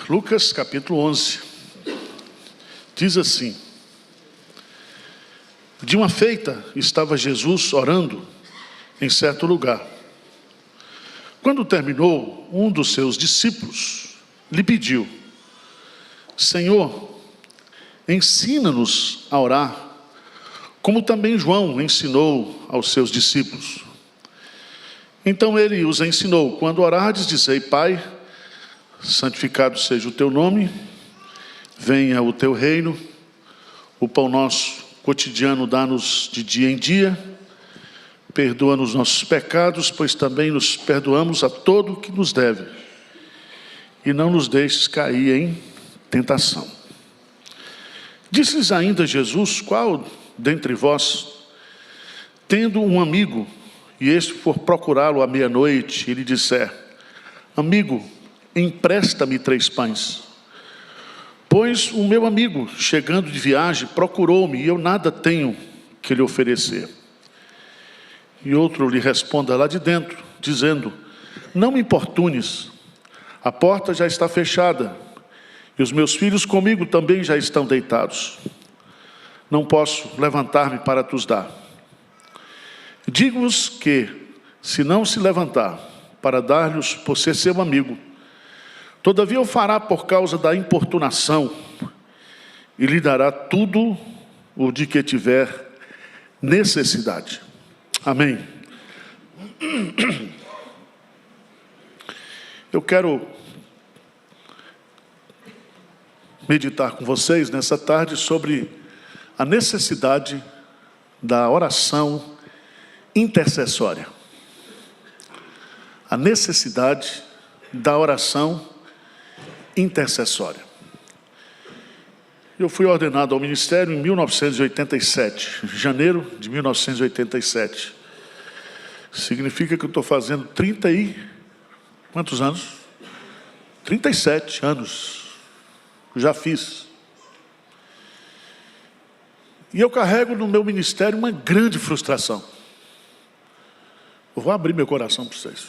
Lucas capítulo 11, diz assim: de uma feita estava Jesus orando em certo lugar. Quando terminou, um dos seus discípulos lhe pediu: Senhor, ensina-nos a orar, como também João ensinou aos seus discípulos. Então ele os ensinou: quando orardes, dizei: Pai, santificado seja o teu nome, venha o teu reino, o pão nosso cotidiano dá-nos de dia em dia, perdoa-nos nossos pecados, pois também nos perdoamos a todo o que nos deve, e não nos deixes cair em tentação. Disse-lhes ainda Jesus: qual dentre vós, tendo um amigo, e este for procurá-lo à meia-noite, e lhe disser: amigo, empresta-me 3 pães, pois o meu amigo, chegando de viagem, procurou-me, e eu nada tenho que lhe oferecer. E outro lhe responda lá de dentro, dizendo: não me importunes, a porta já está fechada, e os meus filhos comigo também já estão deitados. Não posso levantar-me para te os dar. Digo-vos que, se não se levantar para dar-lhes por ser seu amigo, todavia o fará por causa da importunação, e lhe dará tudo o de que tiver necessidade. Amém. Eu quero meditar com vocês nessa tarde sobre a necessidade da oração intercessória. A necessidade da oração intercessória. Eu fui ordenado ao ministério em 1987, janeiro de 1987. Significa que eu estou fazendo 30 e... quantos anos? 37 anos. Já fiz. E eu carrego no meu ministério uma grande frustração. Eu vou abrir meu coração para vocês.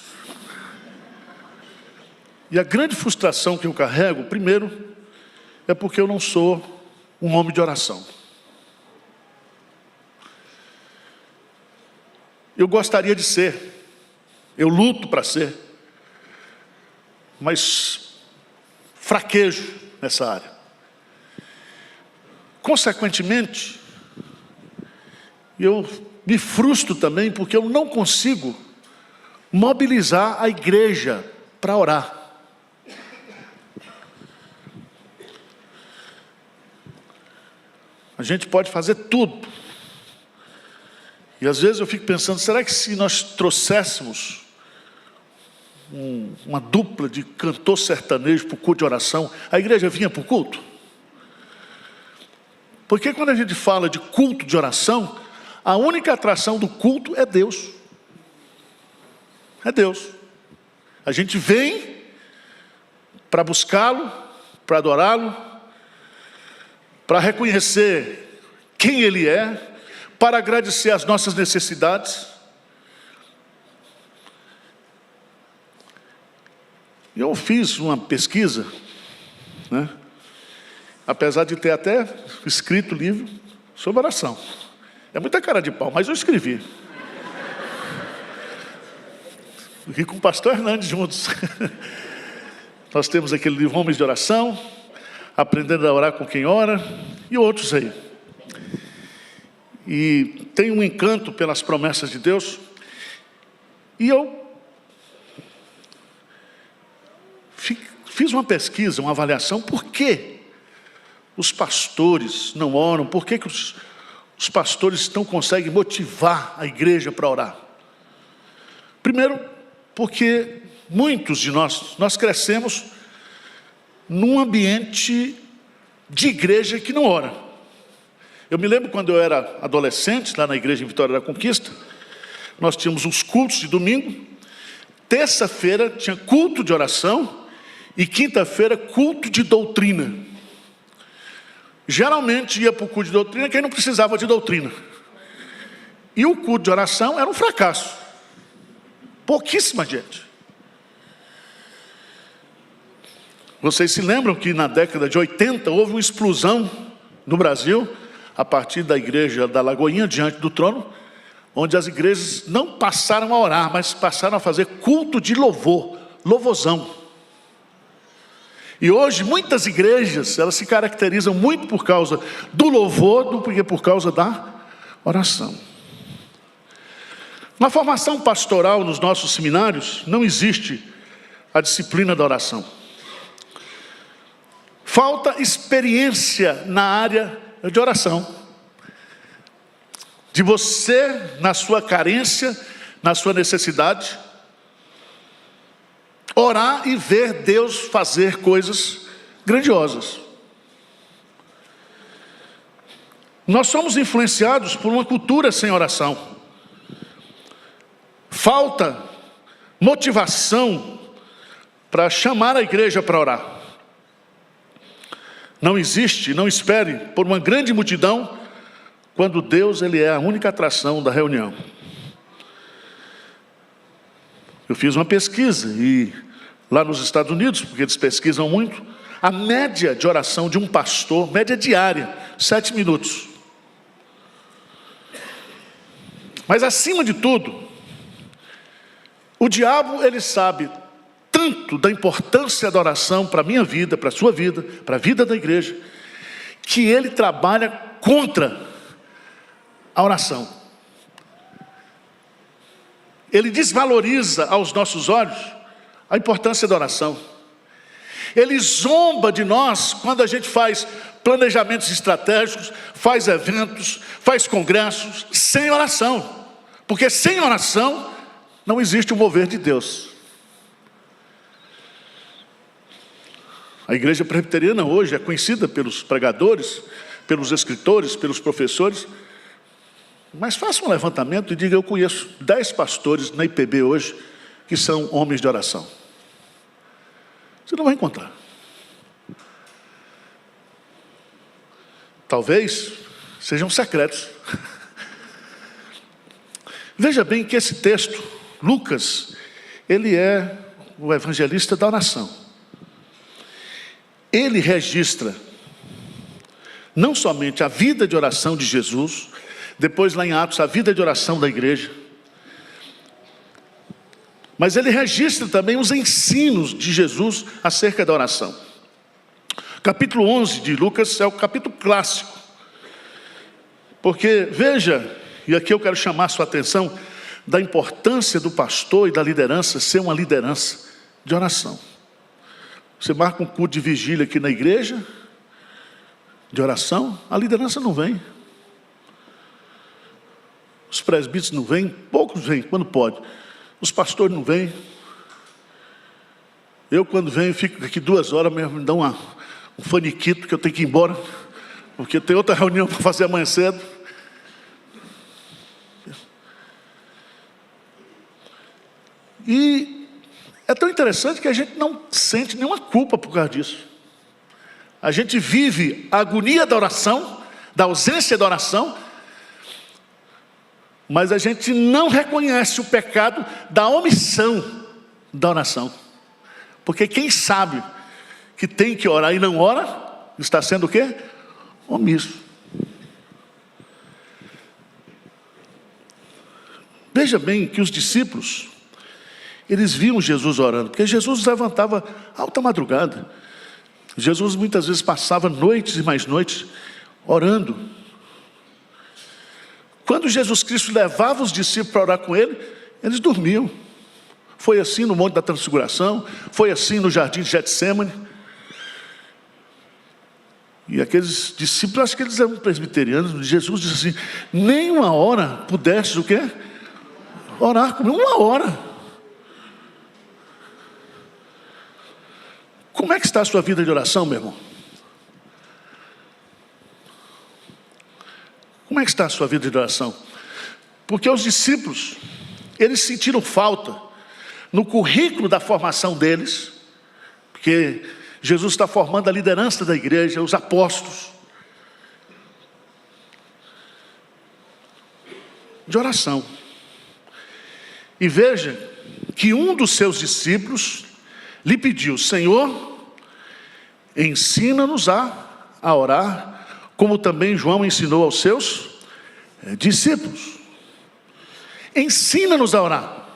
E a grande frustração que eu carrego, primeiro, é porque eu não sou um homem de oração. Eu gostaria de ser, eu luto para ser, mas fraquejo nessa área. Consequentemente, eu me frustro também porque eu não consigo mobilizar a igreja para orar. A gente pode fazer tudo. E às vezes eu fico pensando, será que se nós trouxéssemos uma dupla de cantor sertanejo para o culto de oração, a igreja vinha para o culto? Porque quando a gente fala de culto de oração, a única atração do culto é Deus. É Deus. A gente vem para buscá-lo, para adorá-lo, para reconhecer quem Ele é, para agradecer as nossas necessidades. Eu fiz uma pesquisa, né? Apesar de ter até escrito livro sobre oração. É muita cara de pau, mas eu escrevi. E com o pastor Hernandes juntos. Nós temos aquele livro Homens de Oração, Aprendendo a Orar com Quem Ora, e outros aí. E tem um encanto pelas promessas de Deus. E eu fiz uma pesquisa, uma avaliação, por que os pastores não oram, por que os pastores não conseguem motivar a igreja para orar. Primeiro, porque muitos de nós crescemos num ambiente de igreja que não ora. Eu me lembro quando eu era adolescente, lá na igreja em Vitória da Conquista, nós tínhamos os cultos de domingo, terça-feira tinha culto de oração e quinta-feira culto de doutrina. Geralmente ia para o culto de doutrina quem não precisava de doutrina. E o culto de oração era um fracasso. Pouquíssima gente. Vocês se lembram que na década de 80 houve uma explosão no Brasil, a partir da igreja da Lagoinha, diante do trono, onde as igrejas não passaram a orar, mas passaram a fazer culto de louvor, louvorzão. E hoje muitas igrejas, elas se caracterizam muito por causa do louvor do que por causa da oração. Na formação pastoral nos nossos seminários, não existe a disciplina da oração. Falta experiência na área de oração. De você, na sua carência, na sua necessidade, orar e ver Deus fazer coisas grandiosas. Nós somos influenciados por uma cultura sem oração. Falta motivação para chamar a igreja para orar. Não existe, não espere por uma grande multidão, quando Deus ele é a única atração da reunião. Eu fiz uma pesquisa e lá nos Estados Unidos, porque eles pesquisam muito, a média de oração de um pastor, média diária, 7 minutos. Mas acima de tudo, o diabo ele sabe tanto da importância da oração para a minha vida, para a sua vida, para a vida da igreja, que ele trabalha contra a oração. Ele desvaloriza aos nossos olhos a importância da oração. Ele zomba de nós quando a gente faz planejamentos estratégicos, faz eventos, faz congressos, sem oração. Porque sem oração não existe o mover de Deus. A igreja presbiteriana hoje é conhecida pelos pregadores, pelos escritores, pelos professores. Mas faça um levantamento e diga: eu conheço 10 pastores na IPB hoje que são homens de oração. Você não vai encontrar. Talvez sejam secretos. Veja bem que esse texto, Lucas, ele é o evangelista da oração. Ele registra não somente a vida de oração de Jesus, depois lá em Atos a vida de oração da igreja, mas ele registra também os ensinos de Jesus acerca da oração. Capítulo 11 de Lucas é o capítulo clássico, porque veja, e aqui eu quero chamar a sua atenção da importância do pastor e da liderança ser uma liderança de oração. Você marca um culto de vigília aqui na igreja, de oração, a liderança não vem. Os presbíteros não vêm, poucos vêm, quando pode. Os pastores não vêm. Eu, quando venho, fico aqui 2 horas, mesmo me dá um faniquito, que eu tenho que ir embora, porque tem outra reunião para fazer amanhã cedo. E é tão interessante que a gente não sente nenhuma culpa por causa disso. A gente vive a agonia da oração, da ausência da oração, mas a gente não reconhece o pecado da omissão da oração. Porque quem sabe que tem que orar e não ora, está sendo o quê? Omisso. Veja bem que os discípulos, eles viam Jesus orando, porque Jesus levantava alta madrugada. Jesus muitas vezes passava noites e mais noites orando. Quando Jesus Cristo levava os discípulos para orar com ele, eles dormiam. Foi assim no Monte da Transfiguração, foi assim no Jardim de Getsêmani. E aqueles discípulos, acho que eles eram presbiterianos, Jesus disse assim: nem uma hora pudestes o quê? Orar comigo, 1 hora. Como é que está a sua vida de oração, meu irmão? Como é que está a sua vida de oração? Porque os discípulos, eles sentiram falta no currículo da formação deles, porque Jesus está formando a liderança da igreja, os apóstolos, de oração. E veja que um dos seus discípulos lhe pediu: Senhor, ensina-nos a orar, como também João ensinou aos seus discípulos. Ensina-nos a orar.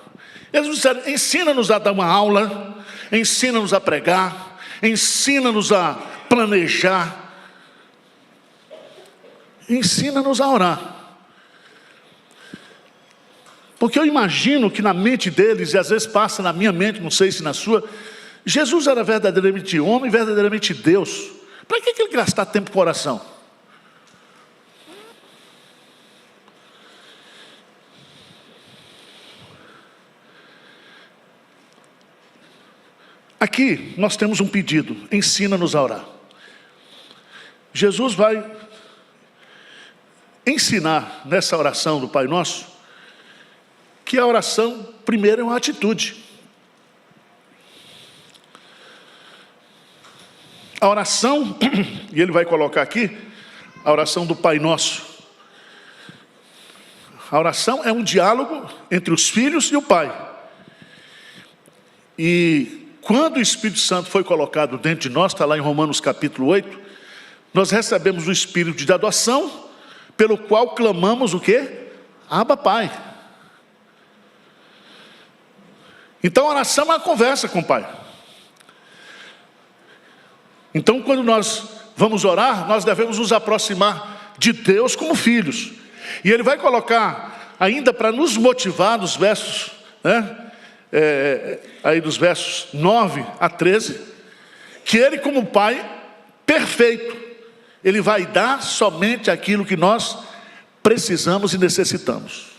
Eles disseram, ensina-nos a dar uma aula, ensina-nos a pregar, ensina-nos a planejar, ensina-nos a orar. Porque eu imagino que na mente deles, e às vezes passa na minha mente, não sei se na sua, Jesus era verdadeiramente homem, verdadeiramente Deus. Para que ele gastar tempo com oração? Aqui nós temos um pedido, ensina-nos a orar. Jesus vai ensinar nessa oração do Pai Nosso, que a oração, primeiro, é uma atitude. A oração, e ele vai colocar aqui, a oração do Pai Nosso. A oração é um diálogo entre os filhos e o Pai. E quando o Espírito Santo foi colocado dentro de nós, está lá em Romanos capítulo 8, nós recebemos o Espírito de adoção, pelo qual clamamos o quê? Abba, Pai. Então a oração é uma conversa com o Pai. Então quando nós vamos orar, nós devemos nos aproximar de Deus como filhos. E ele vai colocar, ainda para nos motivar nos versos, aí dos versos 9 a 13, que ele como Pai perfeito, ele vai dar somente aquilo que nós precisamos e necessitamos.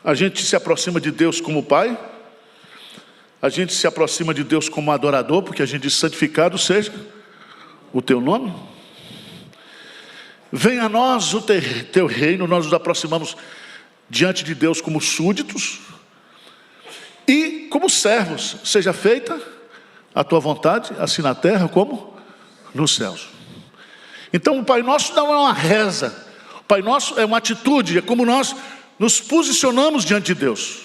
A gente se aproxima de Deus como Pai, a gente se aproxima de Deus como adorador, porque a gente diz, santificado seja o teu nome. Venha a nós o teu reino, nós nos aproximamos diante de Deus como súditos e como servos, seja feita a tua vontade, assim na terra como nos céus. Então o Pai Nosso não é uma reza, o Pai Nosso é uma atitude, é como nós nos posicionamos diante de Deus.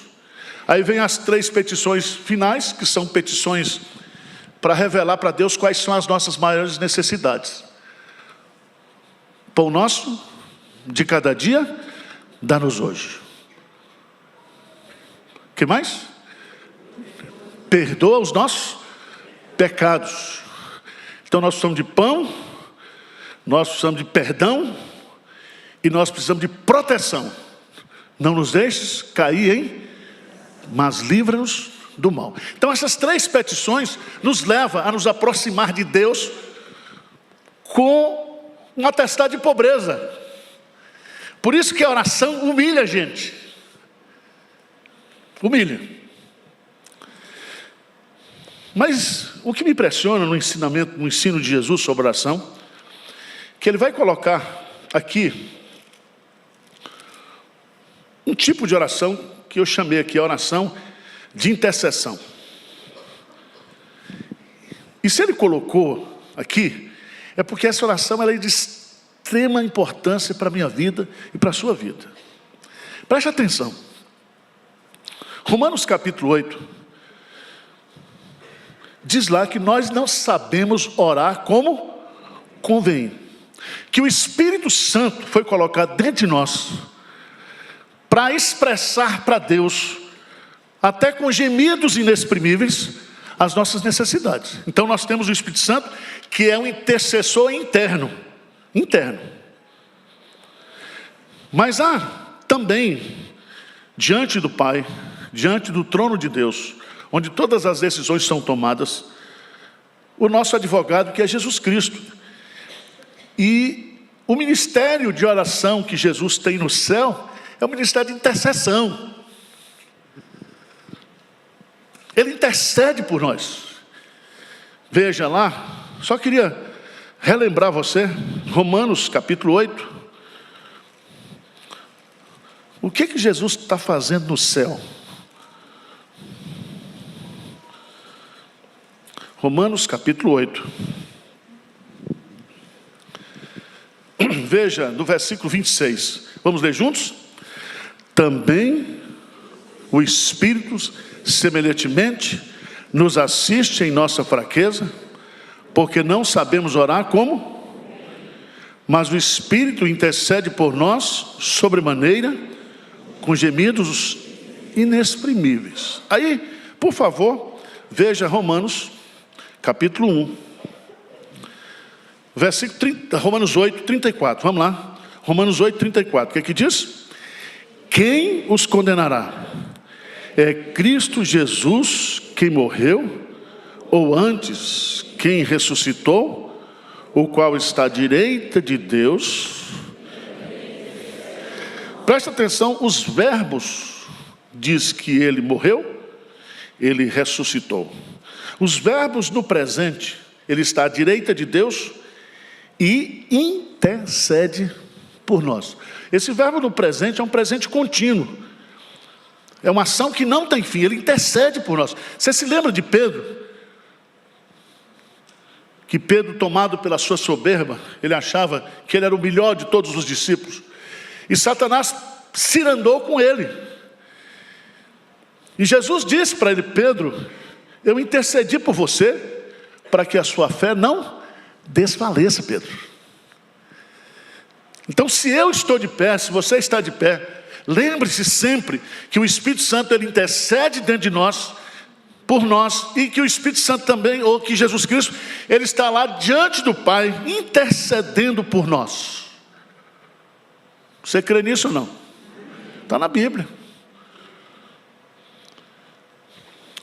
Aí vem as 3 petições finais, que são petições para revelar para Deus quais são as nossas maiores necessidades. Pão nosso de cada dia, dá-nos hoje. O que mais? Perdoa os nossos pecados. Então nós precisamos de pão, nós precisamos de perdão e nós precisamos de proteção. Não nos deixes cair mas livra-nos do mal. Então essas 3 petições nos levam a nos aproximar de Deus com um atestado de pobreza. Por isso que a oração humilha a gente. Humilha. Mas o que me impressiona no ensino de Jesus sobre oração, que ele vai colocar aqui um tipo de oração que eu chamei aqui a oração de intercessão. E se ele colocou aqui, é porque essa oração ela é de extrema importância para a minha vida e para a sua vida. Preste atenção. Romanos capítulo 8 diz lá que nós não sabemos orar como convém. Que o Espírito Santo foi colocado dentro de nós para expressar para Deus, até com gemidos inexprimíveis, as nossas necessidades. Então nós temos o Espírito Santo, que é um intercessor interno. Mas há também, diante do Pai, diante do trono de Deus, onde todas as decisões são tomadas, o nosso advogado, que é Jesus Cristo. E o ministério de oração que Jesus tem no céu é o ministério de intercessão. Ele intercede por nós. Veja lá, só queria relembrar você, Romanos capítulo 8. O que Jesus está fazendo no céu? Romanos capítulo 8. Veja, no versículo 26. Vamos ler juntos? Também o Espírito, semelhantemente, nos assiste em nossa fraqueza, porque não sabemos orar como? Mas o Espírito intercede por nós, sobremaneira, com gemidos inexprimíveis. Aí, por favor, veja Romanos, capítulo 1, versículo 30, Romanos 8, 34. Vamos lá. Romanos 8, 34. O que é que diz? Quem os condenará? É Cristo Jesus quem morreu, ou antes, quem ressuscitou, o qual está à direita de Deus. Presta atenção, os verbos diz que ele morreu, ele ressuscitou. Os verbos no presente, ele está à direita de Deus e intercede por nós. Esse verbo no presente é um presente contínuo. É uma ação que não tem fim, ele intercede por nós. Você se lembra de Pedro? Que Pedro, tomado pela sua soberba, ele achava que ele era o melhor de todos os discípulos. E Satanás cirandou com ele. E Jesus disse para ele: Pedro, eu intercedi por você, para que a sua fé não desfaleça, Pedro. Então, se eu estou de pé, se você está de pé, lembre-se sempre que o Espírito Santo, ele intercede dentro de nós, por nós, e que o Espírito Santo também, ou que Jesus Cristo, ele está lá diante do Pai, intercedendo por nós. Você crê nisso ou não? Está na Bíblia.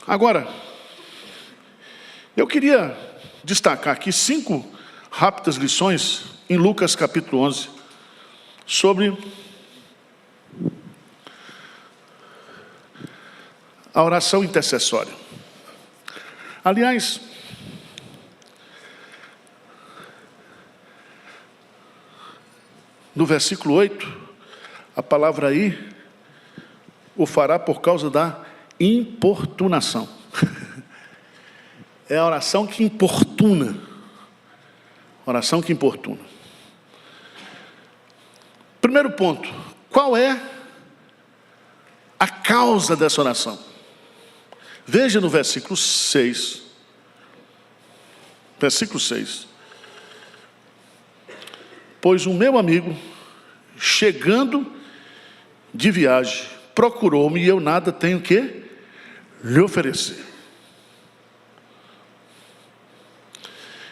Agora, eu queria destacar aqui 5 rápidas lições em Lucas capítulo 11, sobre a oração intercessória. Aliás, no versículo 8, a palavra aí, o fará por causa da importunação. É a oração que importuna. Oração que importuna. Primeiro ponto, qual é a causa dessa oração? Veja no versículo 6. Versículo 6. Pois o meu amigo, chegando de viagem, procurou-me e eu nada tenho que lhe oferecer.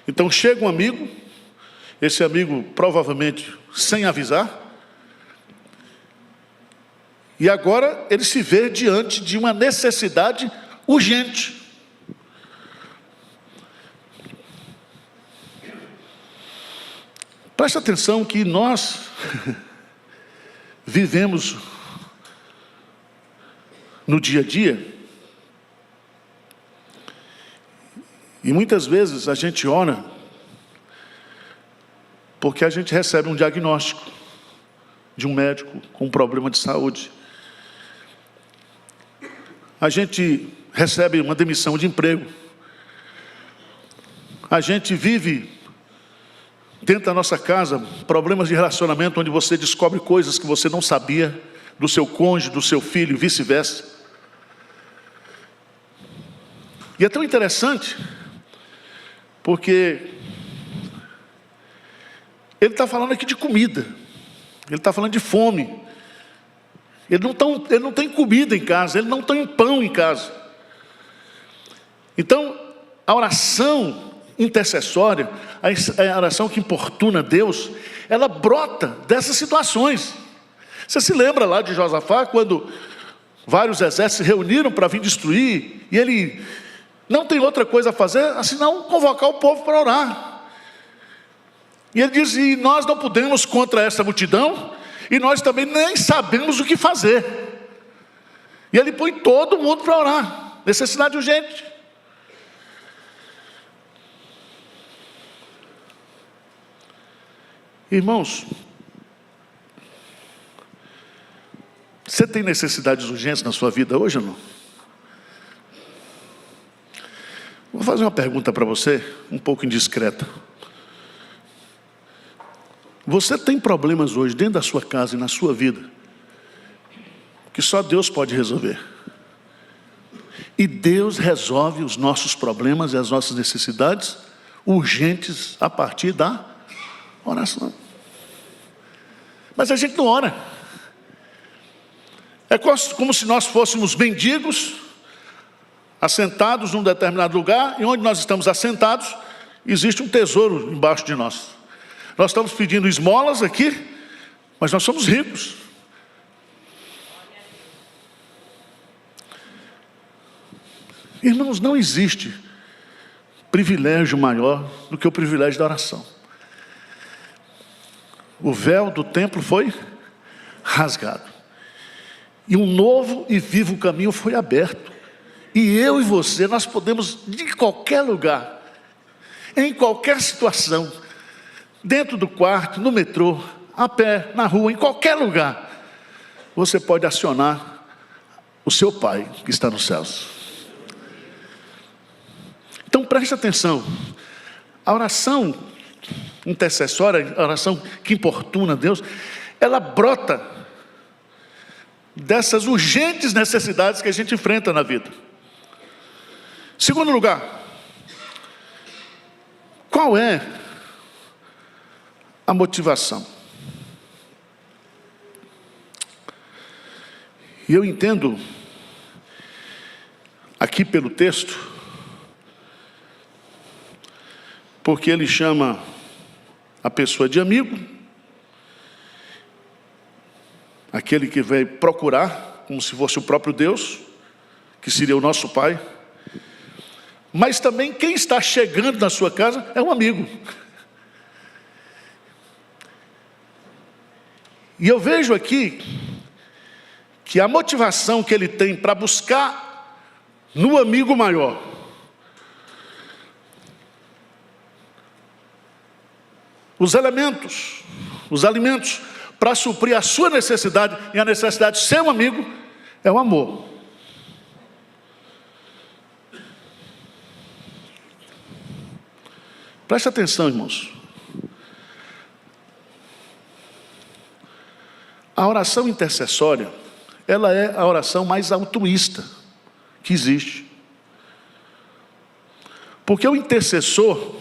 Então chega um amigo, esse amigo provavelmente sem avisar, e agora ele se vê diante de uma necessidade urgente. Presta atenção que nós vivemos no dia a dia, e muitas vezes a gente ora porque a gente recebe um diagnóstico de um médico com um problema de saúde. A gente recebe uma demissão de emprego. A gente vive dentro da nossa casa problemas de relacionamento, onde você descobre coisas que você não sabia do seu cônjuge, do seu filho, e vice-versa. E é tão interessante, porque ele está falando aqui de comida, ele está falando de fome. Ele não tem comida em casa, ele não tem pão em casa. Então, a oração intercessória, a oração que importuna Deus, ela brota dessas situações. Você se lembra lá de Josafá, quando vários exércitos se reuniram para vir destruir, e ele não tem outra coisa a fazer, senão convocar o povo para orar. E ele diz: e nós não podemos contra essa multidão, e nós também nem sabemos o que fazer. E ele põe todo mundo para orar, necessidade urgente. Irmãos, você tem necessidades urgentes na sua vida hoje ou não? Vou fazer uma pergunta para você, um pouco indiscreta. Você tem problemas hoje dentro da sua casa e na sua vida que só Deus pode resolver? E Deus resolve os nossos problemas e as nossas necessidades urgentes a partir da oração. Mas a gente não ora. É como se nós fôssemos mendigos, assentados num determinado lugar, e onde nós estamos assentados, existe um tesouro embaixo de nós. Nós estamos pedindo esmolas aqui, mas nós somos ricos. Irmãos, não existe privilégio maior do que o privilégio da oração. O véu do templo foi rasgado, e um novo e vivo caminho foi aberto. E eu e você, nós podemos, de qualquer lugar, em qualquer situação, dentro do quarto, no metrô, a pé, na rua, em qualquer lugar, você pode acionar o seu Pai que está nos céus. Então preste atenção, a oração intercessória, a oração que importuna a Deus, ela brota dessas urgentes necessidades que a gente enfrenta na vida. Segundo lugar, qual é a motivação? E eu entendo, aqui pelo texto, porque ele chama a pessoa de amigo, aquele que vai procurar, como se fosse o próprio Deus, que seria o nosso Pai. Mas também quem está chegando na sua casa é um amigo. E eu vejo aqui que a motivação que ele tem para buscar no amigo maior os elementos, os alimentos para suprir a sua necessidade e a necessidade de seu amigo é o amor. Preste atenção, irmãos. A oração intercessória, ela é a oração mais altruísta que existe. Porque o intercessor,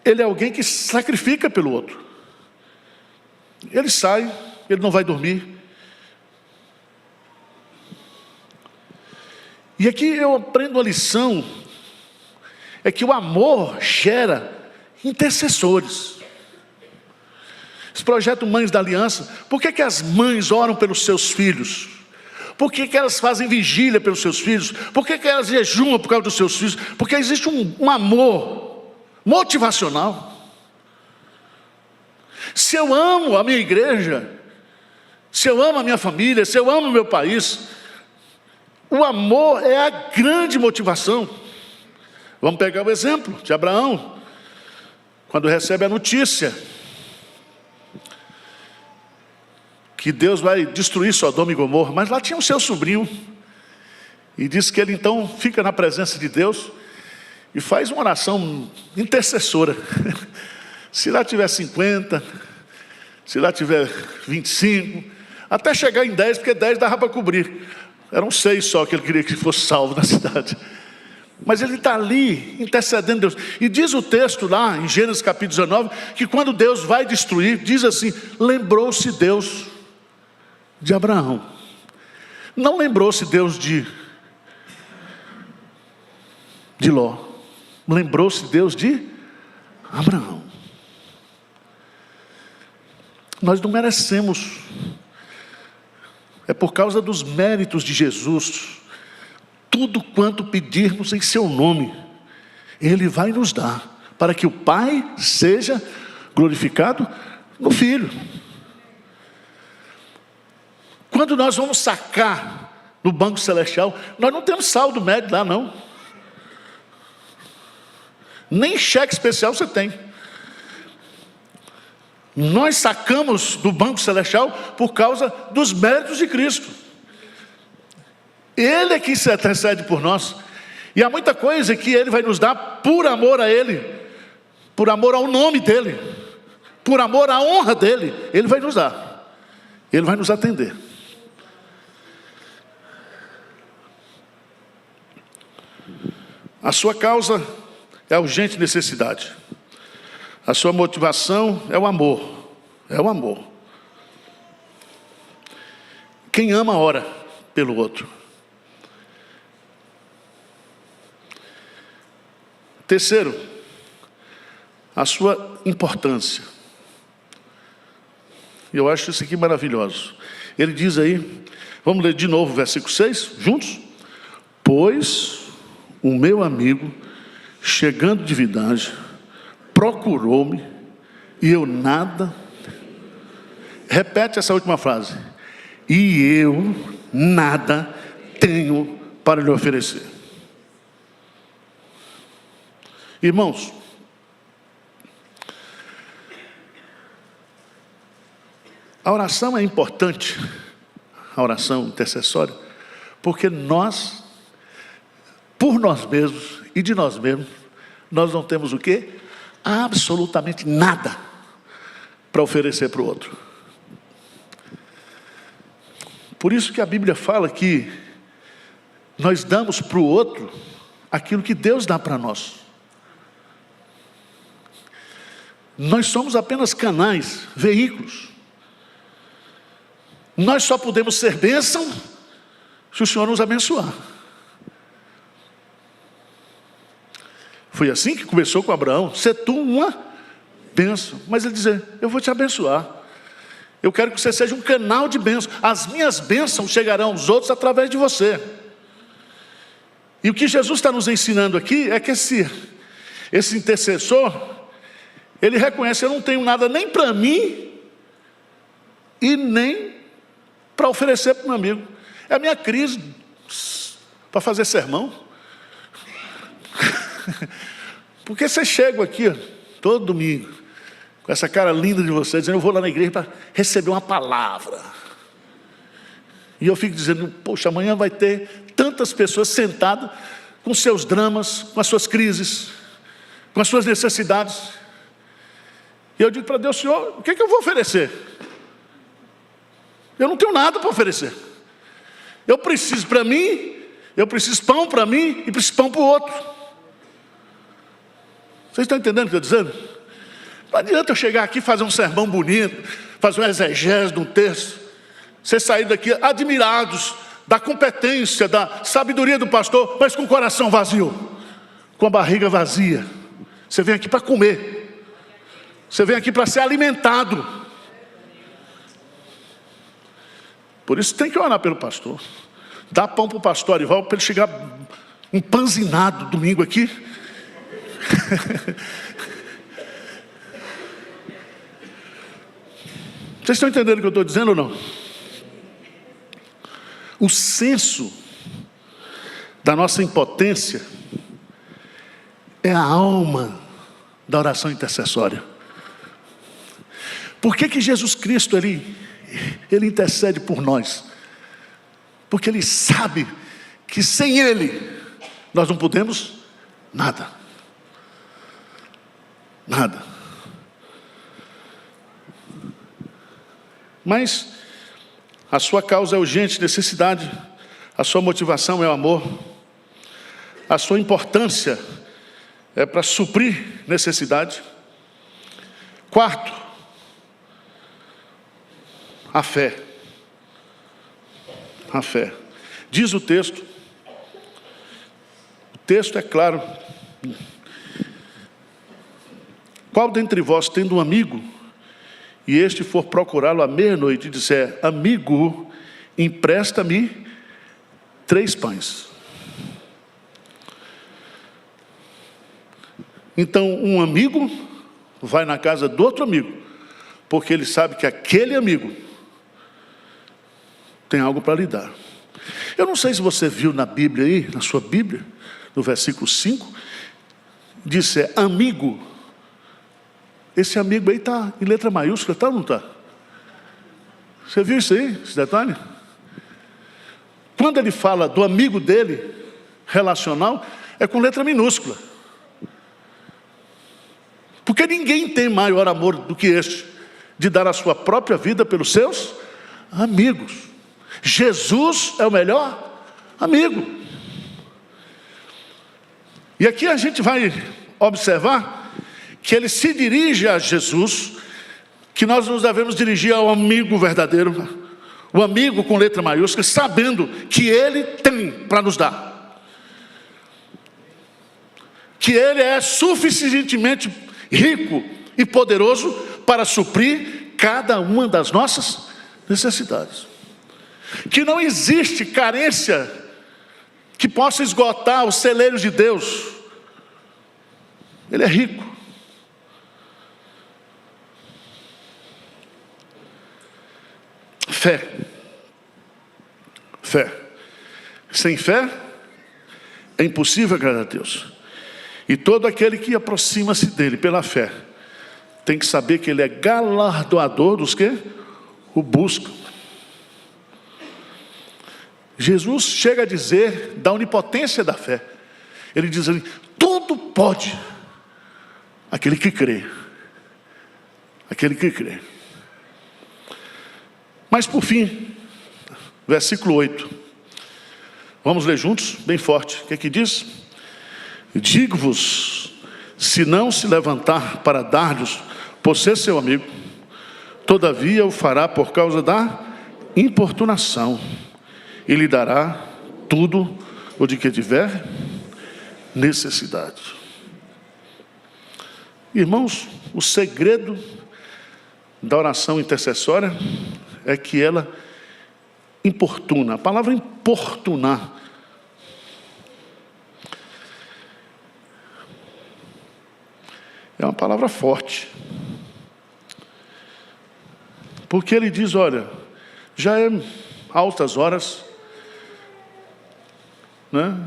ele é alguém que sacrifica pelo outro. Ele sai, ele não vai dormir. E aqui eu aprendo uma lição, é que o amor gera intercessores. Esse projeto Mães da Aliança, por que as mães oram pelos seus filhos? Por que elas fazem vigília pelos seus filhos? Por que elas jejuam por causa dos seus filhos? Porque existe um amor motivacional. Se eu amo a minha igreja, se eu amo a minha família, se eu amo o meu país, o amor é a grande motivação. Vamos pegar o exemplo de Abraão, quando recebe a notícia que Deus vai destruir Sodoma e Gomorra, mas lá tinha o seu sobrinho, e diz que ele então fica na presença de Deus e faz uma oração intercessora. Se lá tiver 50, se lá tiver 25, até chegar em 10, porque 10 dava para cobrir. Eram 6 só que ele queria que fosse salvo na cidade. Mas ele está ali intercedendo Deus. E diz o texto lá em Gênesis capítulo 19, que quando Deus vai destruir, diz assim: lembrou-se Deus de Abraão. Não lembrou-se Deus de Ló. Lembrou-se Deus de Abraão. Nós não merecemos. É por causa dos méritos de Jesus. Tudo quanto pedirmos em seu nome, Ele vai nos dar, para que o Pai seja glorificado no Filho. Quando nós vamos sacar no banco celestial, nós não temos saldo médio lá não. Nem cheque especial você tem. Nós sacamos do banco celestial por causa dos méritos de Cristo. Ele é que se intercede por nós. E há muita coisa que Ele vai nos dar por amor a Ele, por amor ao nome dEle, por amor à honra dEle. Ele vai nos dar, Ele vai nos atender. A sua causa é a urgente necessidade. A sua motivação é o amor. É o amor. Quem ama, ora pelo outro. Terceiro, a sua importância. Eu acho isso aqui maravilhoso. Ele diz aí, vamos ler de novo o versículo 6, juntos? Pois o meu amigo, chegando de vidagem, procurou-me e eu nada. Repete essa última frase. E eu nada tenho para lhe oferecer. Irmãos, a oração é importante, a oração intercessória, porque nós, por nós mesmos e de nós mesmos, nós não temos o quê? Absolutamente nada para oferecer para o outro. Por isso que a Bíblia fala que nós damos para o outro aquilo que Deus dá para nós. Nós somos apenas canais, veículos. Nós só podemos ser bênção se o Senhor nos abençoar. Foi assim que começou com Abraão. Ser tu uma bênção. Mas ele dizia, eu vou te abençoar. Eu quero que você seja um canal de bênção. As minhas bênçãos chegarão aos outros através de você. E o que Jesus está nos ensinando aqui é que esse intercessor, ele reconhece, eu não tenho nada nem para mim e nem para oferecer para o meu amigo. É a minha crise para fazer sermão. Porque você chega aqui todo domingo com essa cara linda de você, dizendo, eu vou lá na igreja para receber uma palavra. E eu fico dizendo, poxa, amanhã vai ter tantas pessoas sentadas com seus dramas, com as suas crises, com as suas necessidades. E eu digo para Deus, Senhor, o que é que eu vou oferecer? Eu não tenho nada para oferecer. Eu preciso para mim, eu preciso pão para mim e preciso pão para o outro. Vocês estão entendendo o que eu estou dizendo? Não adianta eu chegar aqui e fazer um sermão bonito, fazer uma exegese de um texto, você sair daqui admirados da competência, da sabedoria do pastor, mas com o coração vazio, com a barriga vazia. Você vem aqui para comer, você vem aqui para ser alimentado. Por isso tem que orar pelo pastor. Dá pão para o pastor Arival para ele chegar empanzinado domingo aqui. Vocês estão entendendo o que eu estou dizendo ou não? O senso da nossa impotência é a alma da oração intercessória. Por que Jesus Cristo ele intercede por nós? Porque Ele sabe que sem Ele nós não podemos nada. Nada. Mas a sua causa é urgente, necessidade. A sua motivação é o amor. A sua importância é para suprir necessidade. Quarto, a fé. A fé. Diz o texto é claro. Qual dentre vós, tendo um amigo, e este for procurá-lo à meia-noite e disser, amigo, empresta-me 3 pães. Então, um amigo vai na casa do outro amigo, porque ele sabe que aquele amigo tem algo para lhe dar. Eu não sei se você viu na Bíblia aí, na sua Bíblia, no versículo 5, diz amigo. Esse amigo aí está em letra maiúscula, está ou não está? Você viu isso aí, esse detalhe? Quando ele fala do amigo dele, relacional, é com letra minúscula. Porque ninguém tem maior amor do que este, de dar a sua própria vida pelos seus amigos. Jesus é o melhor amigo. E aqui a gente vai observar que ele se dirige a Jesus, que nós nos devemos dirigir ao amigo verdadeiro, o amigo com letra maiúscula, sabendo que ele tem para nos dar, que ele é suficientemente rico e poderoso para suprir cada uma das nossas necessidades, que não existe carência que possa esgotar os celeiros de Deus. Ele é rico. Fé. Sem fé é impossível agradar a Deus. E todo aquele que aproxima-se dele pela fé tem que saber que ele é galardoador dos que o buscam. Jesus chega a dizer da onipotência da fé. Ele diz ali: tudo pode aquele que crê. Aquele que crê. Mas por fim, versículo 8. Vamos ler juntos, bem forte. O que é que diz? Digo-vos, se não se levantar para dar-lhes, por ser seu amigo, todavia o fará por causa da importunação, e lhe dará tudo o de que tiver necessidade. Irmãos, o segredo da oração intercessória é que ela importuna. A palavra importunar é uma palavra forte, porque ele diz: olha, já é altas horas, né?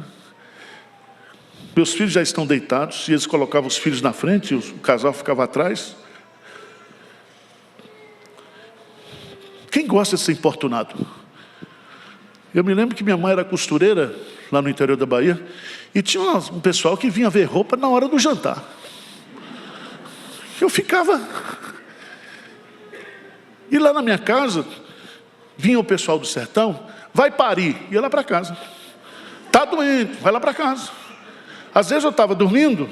Meus filhos já estão deitados, e eles colocavam os filhos na frente, e o casal ficava atrás. Quem gosta de ser importunado? Eu me lembro que minha mãe era costureira lá no interior da Bahia, e tinha um pessoal que vinha ver roupa na hora do jantar. Eu ficava. E lá na minha casa vinha o pessoal do sertão: vai parir, ia lá para casa. Está doente, vai lá para casa. Às vezes eu estava dormindo,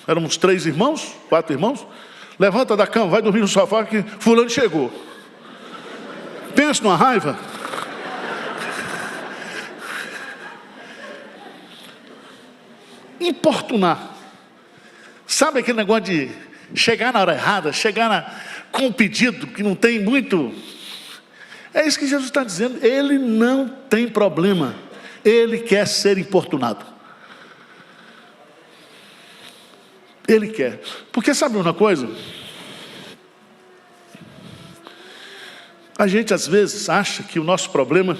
éramos 3 irmãos, 4 irmãos. Levanta da cama, vai dormir no sofá que fulano chegou. Pensa numa raiva. Importunar. Sabe aquele negócio de chegar na hora errada, com um pedido que não tem muito? É isso que Jesus está dizendo. Ele não tem problema. Ele quer ser importunado. Ele quer. Porque sabe uma coisa? A gente às vezes acha que o nosso problema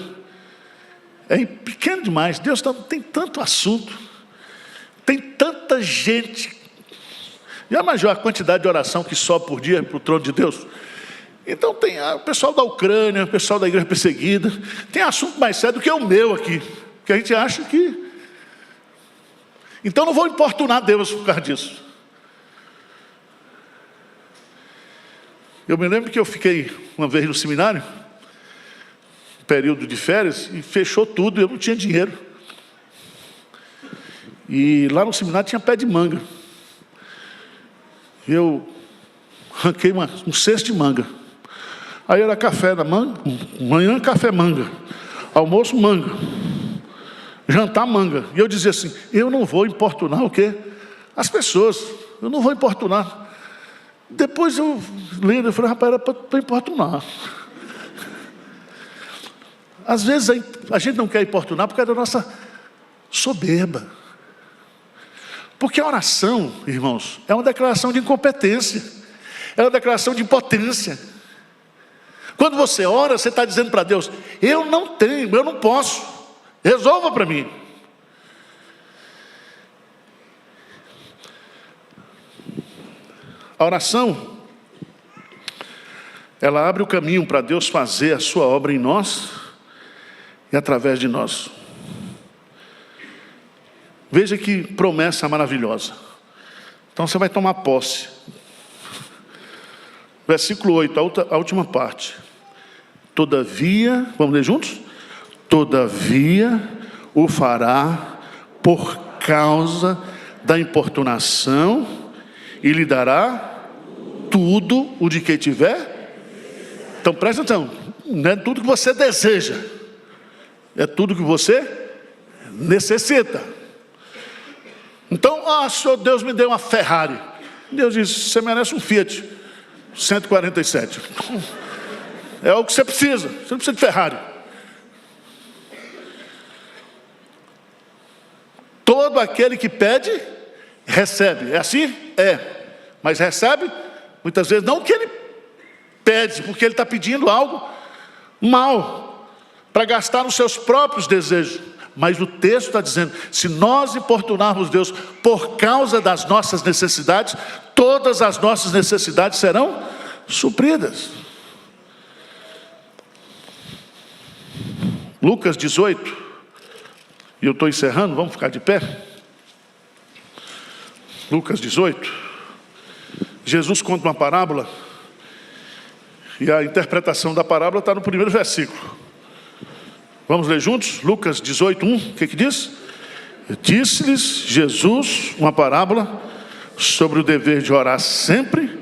é pequeno demais. Deus tem tanto assunto, tem tanta gente. Já imaginou a quantidade de oração que sobe por dia para o trono de Deus? Então tem o pessoal da Ucrânia, o pessoal da igreja perseguida. Tem assunto mais sério do que o meu aqui, que a gente acha que... Então não vou importunar Deus por causa disso. Eu me lembro que eu fiquei uma vez no seminário, período de férias, e fechou tudo, eu não tinha dinheiro. E lá no seminário tinha pé de manga. Eu arranquei um cesto de manga. Aí era café da manga, manhã café manga, almoço manga, jantar manga. E eu dizia assim: eu não vou importunar o quê? As pessoas, eu não vou importunar. Depois eu lendo, eu falei: rapaz, era para importunar. Às vezes a gente não quer importunar por causa da nossa soberba. Porque a oração, irmãos, é uma declaração de incompetência, é uma declaração de impotência. Quando você ora, você está dizendo para Deus: eu não tenho, eu não posso, resolva para mim. A oração, ela abre o caminho para Deus fazer a sua obra em nós e através de nós. Veja que promessa maravilhosa. Então você vai tomar posse. Versículo 8, a última parte. Todavia, vamos ler juntos? Todavia o fará por causa da importunação e lhe dará tudo o de que tiver. Então presta atenção, não é tudo que você deseja, é tudo que você necessita. Então, Senhor Deus me deu uma Ferrari. Deus diz, você merece um Fiat 147. É o que você precisa, você não precisa de Ferrari. Todo aquele que pede, recebe. É assim? É. Mas recebe, muitas vezes, não o que ele pede, porque ele está pedindo algo mal, para gastar nos seus próprios desejos. Mas o texto está dizendo, se nós importunarmos Deus por causa das nossas necessidades, todas as nossas necessidades serão supridas. Lucas 18, e eu estou encerrando, vamos ficar de pé. Lucas 18, Jesus conta uma parábola, e a interpretação da parábola está no primeiro versículo. Vamos ler juntos? Lucas 18, 1, o que diz? Disse-lhes Jesus uma parábola sobre o dever de orar sempre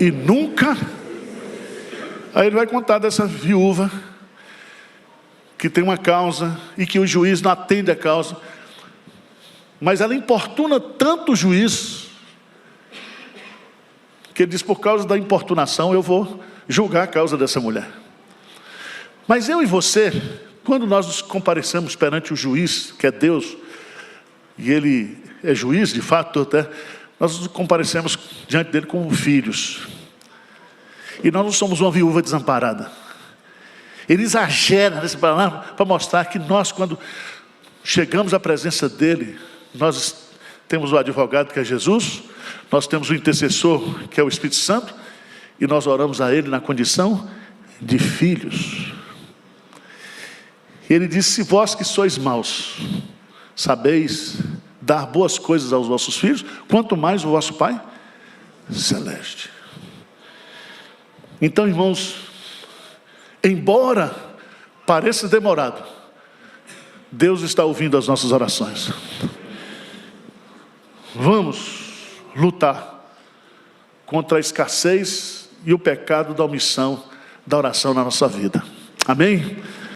e nunca. Aí ele vai contar dessa viúva que tem uma causa e que o juiz não atende a causa, mas ela importuna tanto o juiz que ele diz, por causa da importunação eu vou julgar a causa dessa mulher. Mas eu e você, quando nós nos comparecemos perante o juiz, que é Deus, e ele é juiz de fato até, nós nos comparecemos diante dele como filhos, e nós não somos uma viúva desamparada. Ele exagera nesse palavra para mostrar que nós, quando chegamos à presença dele, nós temos o advogado que é Jesus, nós temos o intercessor que é o Espírito Santo, e nós oramos a ele na condição de filhos. Ele disse, se vós que sois maus, sabeis dar boas coisas aos vossos filhos, quanto mais o vosso Pai Celeste. Então, irmãos, embora pareça demorado, Deus está ouvindo as nossas orações. Vamos lutar contra a escassez e o pecado da omissão da oração na nossa vida. Amém?